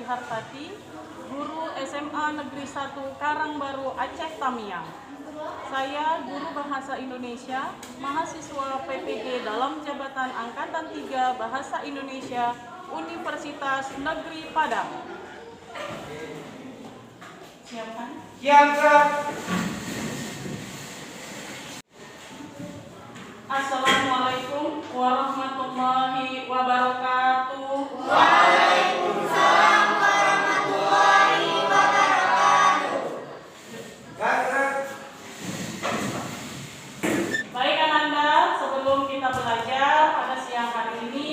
Harsati, guru SMA Negeri 1 Karangbaru, Aceh Tamiang. Saya guru Bahasa Indonesia, mahasiswa PPG dalam jabatan Angkatan 3 Bahasa Indonesia Universitas Negeri Padang. Siapkan? Siapkan. Assalamualaikum warahmatullahi wabarakatuh. Waalaikumsalam warahmatullahi wabarakatuh. Baik Ananda, sebelum kita belajar pada siang hari ini,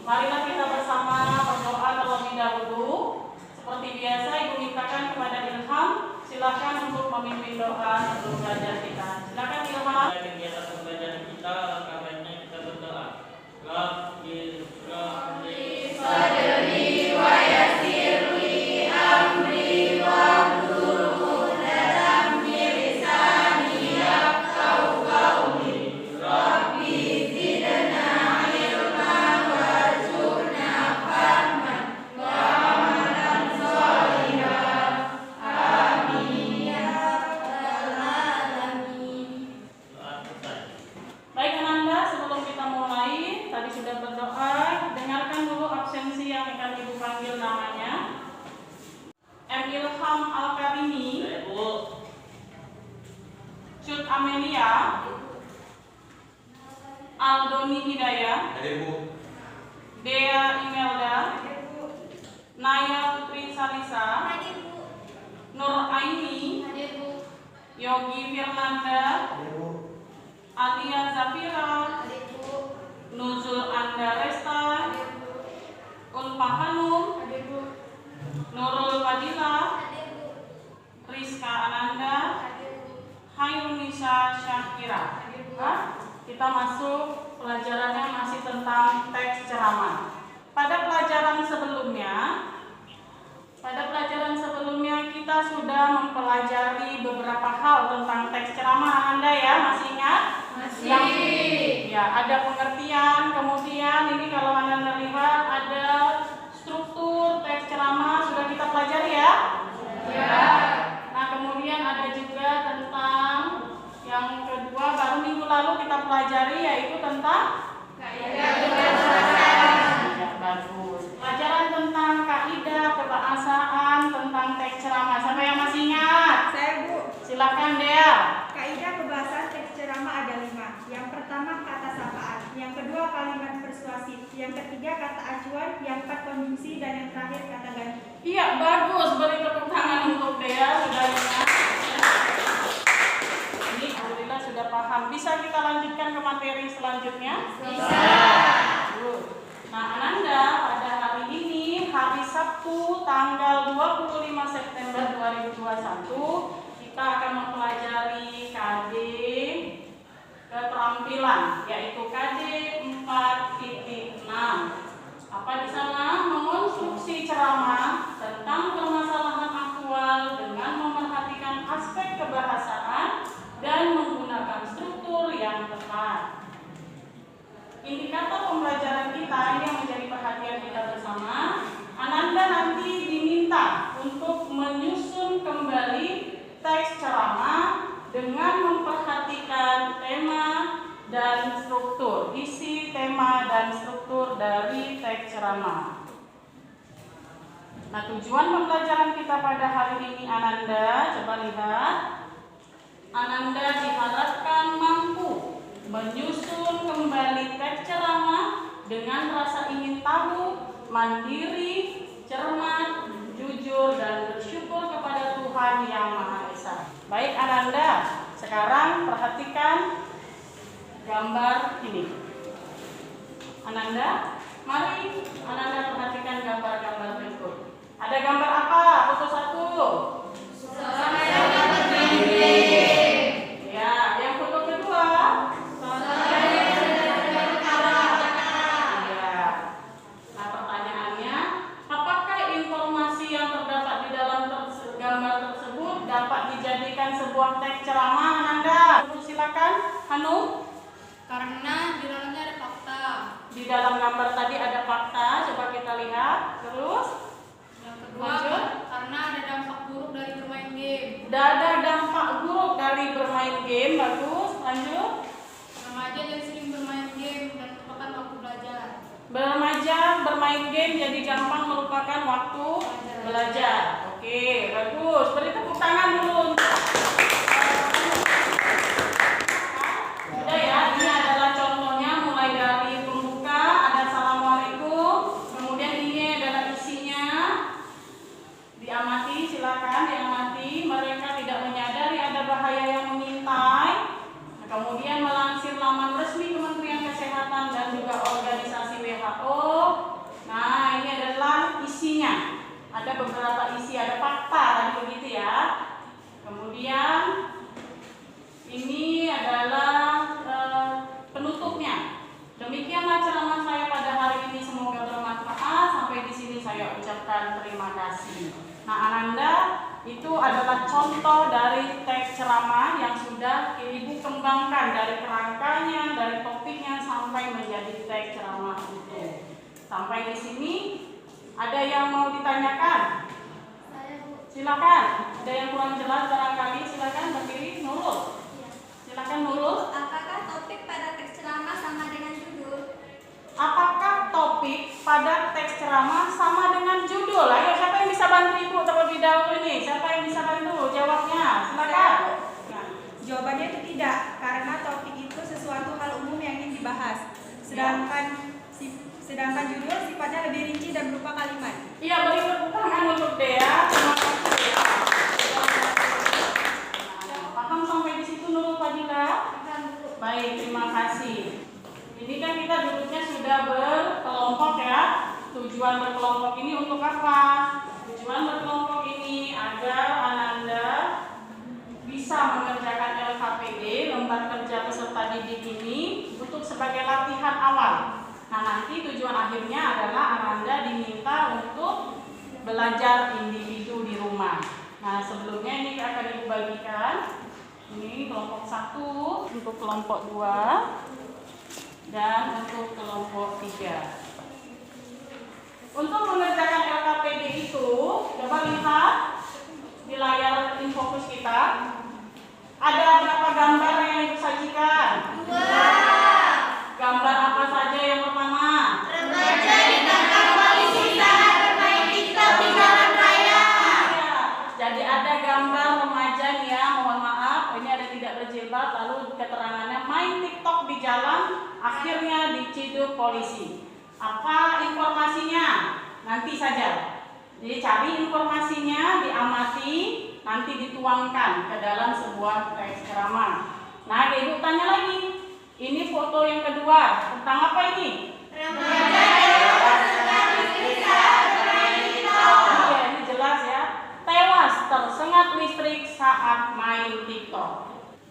marilah kita bersama berdoa terlebih dahulu. Seperti biasa, Ibu mintakan kepada Ilham, silakan untuk memimpin doa sebelum belajar kita. Silakan Ilham. Kegiatan pembelajaran kita, langkah baiknya kita berdoa. Rabbil Rahli Sadri wa yassirli amri wahlul 'uqdatam min lisani yafqahu qawli. Rabbi zidna ilman warzuqna fahman wa amalan sholihan. Amin ya rabbal alamin. Baik Ananda, sebelum kita mulai, tadi sudah berdoa, dengarkan dulu absensi yang akan Ibu panggil namanya. M. Ilham Al-Karimi, Syud Amelia, Aldoni Hidayah, Dea Imelda, Naya Putri Salisa, Nur Aini, Yogi Firnanda, Alia Zafira, Nuzul Anda Resta, Ulfa Hanum, Nurul Fadila, Rizka Ananda, Hayrunisa Syakira. Kita masuk pelajarannya masih tentang teks ceramah. Pada pelajaran sebelumnya kita sudah mempelajari beberapa hal tentang teks ceramah. Anda ya masih ingat? Masih. Ya, ada pengertian, kemudian ini kalau Anda lihat ada struktur teks ceramah sudah kita pelajari ya? Ya. Nah, kemudian ada juga tentang yang kedua baru minggu lalu kita pelajari yaitu tentang Kaidah kebahasaan. ya, bagus. Pelajaran tentang kaidah kebahasaan tentang teks ceramah. Siapa yang masih ingat? Saya Bu. Silakan Dea. Kaidah kebahasaan teks ceramah ada 5. Yang pertama kata sapaan, yang kedua kalimat persuasif, yang ketiga kata acuan, yang keempat konjungsi, dan yang terakhir kata ganti. Iya, bagus. Beri tepuk tangan untuk Dea sudah ingat. Ini alhamdulillah sudah paham. Bisa kita lanjutkan ke materi selanjutnya? Bisa. Nah, Ananda pada hari ini hari Sabtu tanggal 25 September 2021 kita akan mempelajari KD keterampilan yaitu KD 4.6. Apa di sana? Mengonstruksi ceramah tentang permasalahan aktual dengan memerhatikan aspek kebahasaan dan menggunakan struktur yang tepat. Indikator pembelajaran kita ini yang menjadi perhatian kita bersama. Ananda nanti diminta untuk menyusun kembali teks ceramah dengan memperhatikan tema dan struktur, isi tema dan struktur dari teks ceramah. Nah, tujuan pembelajaran kita pada hari ini Ananda, coba lihat. Ananda diharapkan mampu menyusun kembali teks ceramah dengan rasa ingin tahu, mandiri, cermat, jujur, dan bersyukur kepada Tuhan Yang Maha Esa. Baik Ananda, sekarang perhatikan gambar ini. Ananda, mari Ananda perhatikan gambar-gambar berikut. Ada gambar apa? Foto 1. Ya, yang foto kedua. Ya. Nah, pertanyaannya, apakah informasi yang terdapat di dalam gambar tersebut dapat dijadikan sebuah teks ceramah Ananda? Silakan, Hanum. Karena di dalamnya ada fakta. Di dalam gambar tadi ada fakta, coba kita lihat. Terus, Yang kedua Lanjut. Remaja yang sering bermain game dan melupakan waktu belajar. Remaja bermain game jadi gampang melupakan waktu belajar. Oke, bagus. Beri tepuk tangan dulu. Sudah ya, ini adalah contohnya mulai dari pembuka, ada Assalamualaikum, kemudian ini adalah isinya. Diamati, silakan diamati. Mereka tidak menyadari ada bahaya yang mengintai. Kemudian melansir laman resmi Kementerian Kesehatan dan juga organisasi WHO. Nah, ini adalah isinya. Ada beberapa isi, ada fakta tadi begitu ya. Kemudian ini adalah penutupnya. Demikianlah ceramah saya pada hari ini, semoga bermanfaat. Sampai di sini saya ucapkan terima kasih. Nah, Ananda, itu adalah contoh dari teks ceramah yang sudah Ibu kembangkan dari kerangkanya, dari topiknya sampai menjadi teks ceramah utuh. Sampai di sini ada yang mau ditanyakan? Silakan. Ada yang kurang jelas barangkali, silakan berdiri. Nurul. Silakan Nurul. Apakah topik pada teks ceramah sama dengan judul? Apakah topik pada teks ceramah sama dengan judul? Ayo, siapa yang bisa bantu Ibu terlebih dahulu ini? Siapa yang bisa bantu jawabnya? Silakan. Jawabannya itu tidak, karena topik itu sesuatu hal umum yang ingin dibahas. Sedangkan judul sifatnya lebih rinci dan berupa kalimat. Iya, beri tepuk tangan untuk Dea. Terima kasih ya. Paham sampai di situ Nurul Fadila? Baik, terima kasih. Ini kan kita duduknya sudah berkelompok ya. Tujuan berkelompok ini untuk apa? Tujuan berkelompok ini agar Ananda bisa mengerjakan LKPD, lembar kerja peserta didik ini, untuk sebagai latihan awal. Nah, nanti tujuan akhirnya adalah Ananda diminta untuk belajar individu di rumah. Nah, sebelumnya ini akan Ibu bagikan. Ini kelompok 1, untuk kelompok 2, dan untuk kelompok 3. Untuk mengerjakan LKPD itu, coba lihat di layar infokus kita. Ada berapa gambar yang Ibu sajikan? 2. Gambar apa saja yang pertama? Remaja ditangkap polisi saat bermain TikTok di jalan raya. Ya, jadi ada gambar remaja nih ya, mohon maaf, ini ada tidak berjilbab, lalu keterangannya main TikTok di jalan, akhirnya diciduk polisi. Apa informasinya? Nanti saja. Jadi cari informasinya, diamati, nanti dituangkan ke dalam sebuah teks ceramah. Nah, Ibu tanya lagi. Ini foto yang kedua, tentang apa ini? Remaja tewas tersengat listrik saat bermain TikTok. Iya, ini jelas ya. Tewas tersengat listrik saat main TikTok.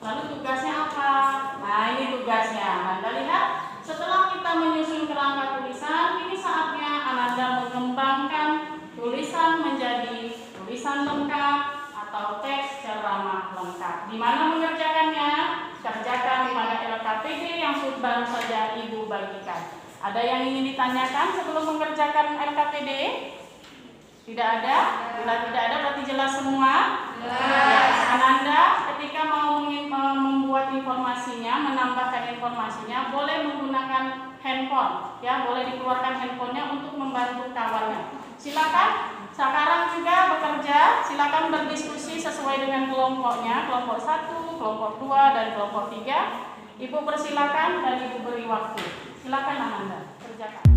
Lalu tugasnya apa? Nah, ini tugasnya. Anda lihat, setelah kita menyusun kerangka tulisan, ini saatnya Ananda mengembangkan tulisan menjadi tulisan lengkap atau teks ceramah lengkap. Di mana mengerjakannya? Kerjakan pada LKPD yang baru saja Ibu bagikan. Ada yang ingin ditanyakan sebelum mengerjakan LKPD? Tidak ada? Bila tidak ada berarti jelas semua? Jelas. Ananda ketika mau membuat informasinya, menambahkan informasinya, boleh menggunakan handphone, ya, boleh dikeluarkan handphonenya untuk membantu kawannya. Silakan. Sekarang juga bekerja, silakan berdiskusi sesuai dengan kelompoknya, kelompok 1, kelompok 2, dan kelompok 3. Ibu persilakan dan Ibu beri waktu. Silakan Ananda, kerjakan.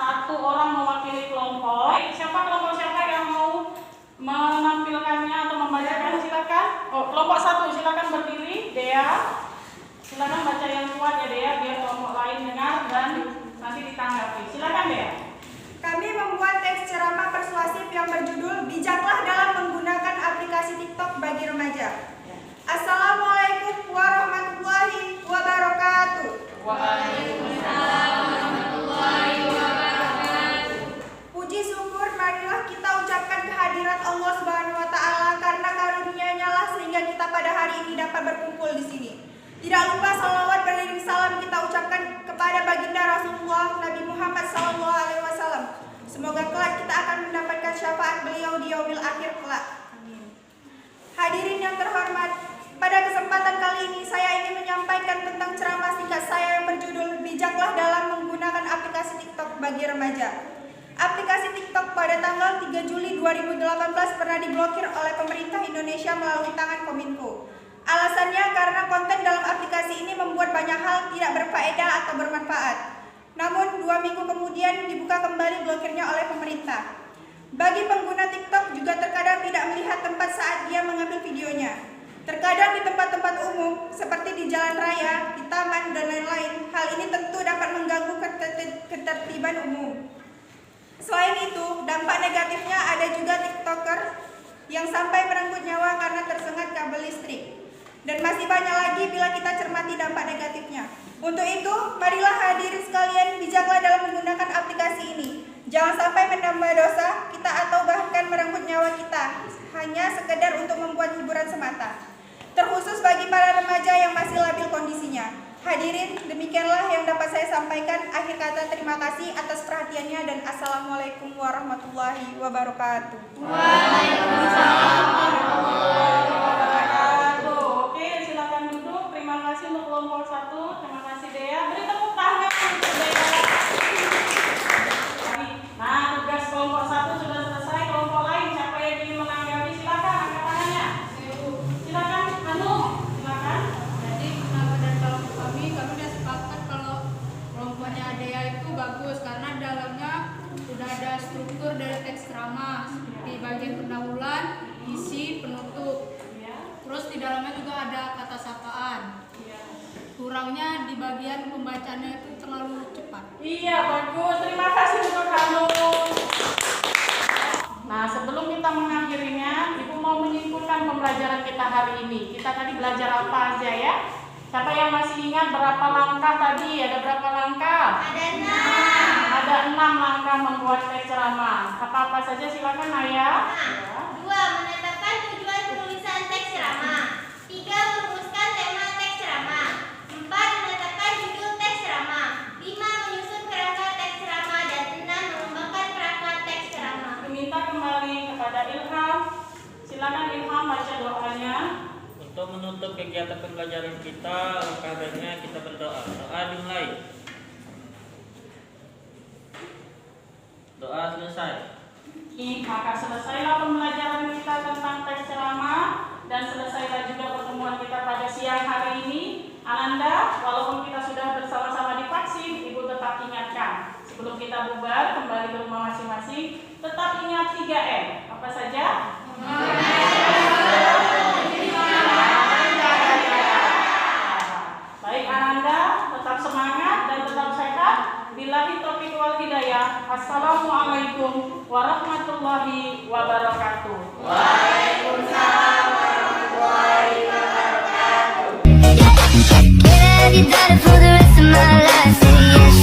satu orang mewakili kelompok. Siapa kelompok siapa yang mau menampilkannya atau membacakan, silakan. Oh, kelompok 1 silakan berdiri, Dea. Silakan baca yang kuat ya Dea, biar kelompok lain dengar dan nanti ditanggapi. Silakan Dea. Kami membuat teks ceramah persuasif yang berjudul Bijaklah dalam menggunakan aplikasi TikTok bagi remaja. Assalamualaikum warahmatullahi wabarakatuh. Waalaikumsalam warahmatullahi wabarakatuh. Puji syukur marilah kita ucapkan kehadirat Allah Subhanahu wa taala karena karunia-Nya lah sehingga kita pada hari ini dapat berkumpul di sini. Tidak lupa salawat beriring salam kita ucapkan kepada baginda Rasulullah Nabi Muhammad SAW. Semoga kelak kita akan mendapatkan syafaat beliau di yaumil akhir kelak. Amin. Hadirin yang terhormat, pada kesempatan kali ini saya ingin menyampaikan tentang ceramah singkat saya yang berjudul Bijaklah dalam menggunakan aplikasi TikTok bagi remaja. Aplikasi TikTok pada tanggal 3 Juli 2018 pernah diblokir oleh pemerintah Indonesia melalui tangan Kominfo. Alasannya karena konten dalam aplikasi ini membuat banyak hal tidak berfaedah atau bermanfaat. Namun 2 minggu kemudian dibuka kembali blokirnya oleh pemerintah. Bagi pengguna TikTok juga terkadang tidak melihat tempat saat dia mengambil videonya. Terkadang di tempat-tempat umum seperti di jalan raya, di taman, dan lain-lain, hal ini tentu dapat mengganggu ketertiban umum. Selain itu, dampak negatifnya ada juga TikToker yang sampai merenggut nyawa karena tersengat kabel listrik. Dan masih banyak lagi bila kita cermati dampak negatifnya. Untuk itu, marilah hadirin sekalian bijaklah dalam menggunakan aplikasi ini. Jangan sampai menambah dosa kita atau bahkan merenggut nyawa kita, hanya sekedar untuk membuat hiburan semata. Terkhusus bagi para remaja yang masih labil kondisinya. Hadirin, demikianlah yang dapat saya sampaikan. Akhir kata terima kasih atas perhatiannya dan Assalamualaikum warahmatullahi wabarakatuh. Waalaikumsalam warahmatullahi wabarakatuh. Oke, silakan duduk. Terima kasih untuk kelompok 1. Terima kasih Dea. Beri tepuk tangan untuk Dea. Nah, tugas kelompok 1 sudah selesai. Kelompok lain siapa yang ingin menanggapi? Silakan angkat tangannya. Silakan, Hanum. Silakan. Jadi kenapa dan kalau kami udah sepakat kalau kelompoknya Dea itu bagus karena dalamnya sudah ada struktur dari teks ceramah seperti bagian pendahuluan, isi, penutup. Terus di dalamnya juga ada kata sapaan. Kurangnya di bagian pembacaannya itu terlalu cepat. Iya, bagus. Terima kasih untuk Hanum. Nah, sebelum kita mengakhirinya, Ibu mau menyimpulkan pembelajaran kita hari ini. Kita tadi belajar apa aja ya? Siapa yang masih ingat berapa langkah tadi? Ada berapa langkah? Ada 6. Ada 6 langkah membuat teks ceramah. Apa-apa saja silakan Naya. 2. Menetapkan tujuan penulisan teks ceramah. 3. Merumuskan tema teks ceramah. 4. Menetapkan judul teks ceramah. 5. Menyusun kerangka teks ceramah. Dan 6. Mengembangkan kerangka teks ceramah. Diminta kembali kepada Ilham. Silakan Ilham baca doanya. Untuk menutup kegiatan pembelajaran kita, langkah baiknya kita berdoa. Doa dimulai. Doa selesai. Maka selesailah pembelajaran kita tentang teks ceramah dan selesailah juga pertemuan kita pada siang hari ini. Ananda, walaupun kita sudah bersama-sama divaksin, Ibu tetap ingatkan sebelum kita bubar kembali ke rumah masing-masing, tetap ingat 3M. Apa saja? Baik Ananda, tetap semangat dan tetap sehat. Billahi taufiq wal hidayah. Assalamualaikum warahmatullahi wabarakatuh. Waalaikumsalam warahmatullahi wabarakatuh. Can I be better for the rest of my life? Say yes.